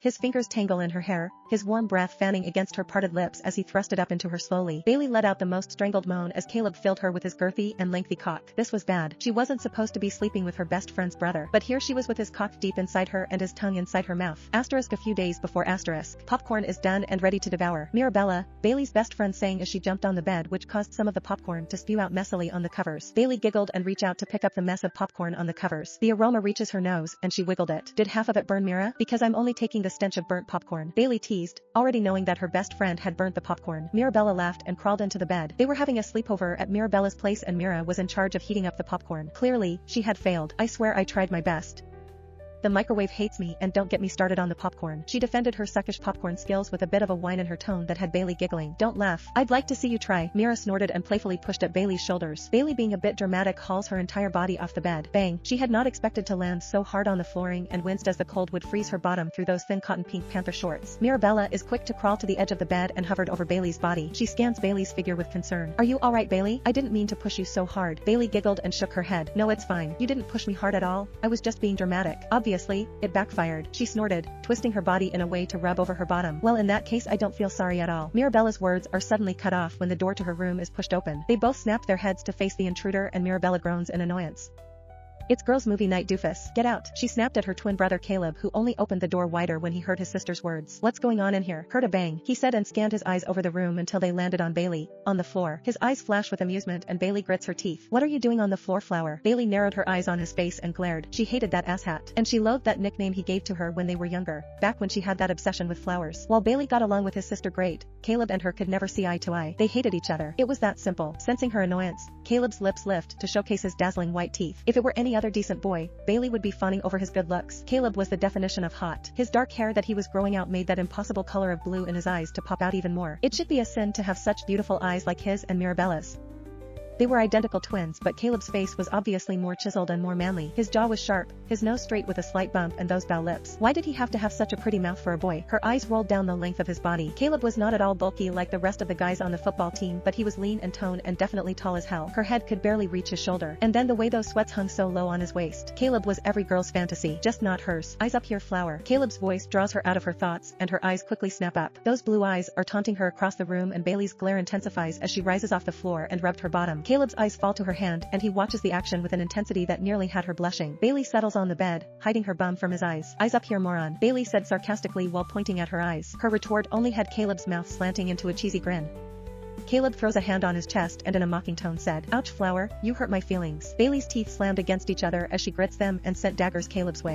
His fingers tangle in her hair, his warm breath fanning against her parted lips as he thrust it up into her slowly. Bailey let out the most strangled moan as Caleb filled her with his girthy and lengthy cock. This was bad. She wasn't supposed to be sleeping with her best friend's brother, but here she was with his cock deep inside her and his tongue inside her mouth. Asterisk a few days before asterisk. Popcorn is done and ready to devour. Mirabella, Bailey's best friend, sang as she jumped on the bed, which caused some of the popcorn to spew out messily on the covers. Bailey giggled and reached out to pick up the mess of popcorn on the covers. The aroma reaches her nose, and she wiggled it. Did half of it burn, Mira? Because I'm only taking the stench of burnt popcorn, Bailey teased, already knowing that her best friend had burnt the popcorn. Mirabella laughed and crawled into the bed. They were having a sleepover at Mirabella's place and Mira was in charge of heating up the popcorn. Clearly, she had failed. I swear I tried my best. The microwave hates me, and don't get me started on the popcorn. She defended her suckish popcorn skills with a bit of a whine in her tone that had Bailey giggling. Don't laugh. I'd like to see you try. Mira snorted and playfully pushed at Bailey's shoulders. Bailey, being a bit dramatic, hauls her entire body off the bed. Bang. She had not expected to land so hard on the flooring and winced as the cold would freeze her bottom through those thin cotton pink panther shorts. Mirabella is quick to crawl to the edge of the bed and hovered over Bailey's body. She scans Bailey's figure with concern. Are you alright, Bailey? I didn't mean to push you so hard. Bailey giggled and shook her head. No, it's fine. You didn't push me hard at all. I was just being dramatic. Obviously, it backfired. She snorted, twisting her body in a way to rub over her bottom. Well, in that case I don't feel sorry at all. Mirabella's words are suddenly cut off when the door to her room is pushed open. They both snapped their heads to face the intruder and Mirabella groans in annoyance. It's girls' movie night, doofus. Get out. She snapped at her twin brother Caleb, who only opened the door wider when he heard his sister's words. What's going on in here? Heard a bang, he said and scanned his eyes over the room until they landed on Bailey, on the floor. His eyes flash with amusement and Bailey grits her teeth. What are you doing on the floor, Flower? Bailey narrowed her eyes on his face and glared. She hated that asshat. And she loathed that nickname he gave to her when they were younger, back when she had that obsession with flowers. While Bailey got along with his sister great, Caleb and her could never see eye to eye. They hated each other. It was that simple. Sensing her annoyance, Caleb's lips lift to showcase his dazzling white teeth. If it were any other decent boy, Bailey would be fawning over his good looks. Caleb was the definition of hot. His dark hair that he was growing out made that impossible color of blue in his eyes to pop out even more. It should be a sin to have such beautiful eyes like his and Mirabella's. They were identical twins, but Caleb's face was obviously more chiseled and more manly. His jaw was sharp, his nose straight with a slight bump and those bow lips. Why did he have to have such a pretty mouth for a boy? Her eyes rolled down the length of his body. Caleb was not at all bulky like the rest of the guys on the football team, but he was lean and toned and definitely tall as hell. Her head could barely reach his shoulder. And then the way those sweats hung so low on his waist. Caleb was every girl's fantasy, just not hers. Eyes up here, Flower. Caleb's voice draws her out of her thoughts, and her eyes quickly snap up. Those blue eyes are taunting her across the room and Bailey's glare intensifies as she rises off the floor and rubbed her bottom. Caleb's eyes fall to her hand and he watches the action with an intensity that nearly had her blushing. Bailey settles on the bed, hiding her bum from his eyes. Eyes up here, moron, Bailey said sarcastically while pointing at her eyes. Her retort only had Caleb's mouth slanting into a cheesy grin. Caleb throws a hand on his chest and in a mocking tone said, Ouch, Flower, you hurt my feelings. Bailey's teeth slammed against each other as she grits them and sent daggers Caleb's way.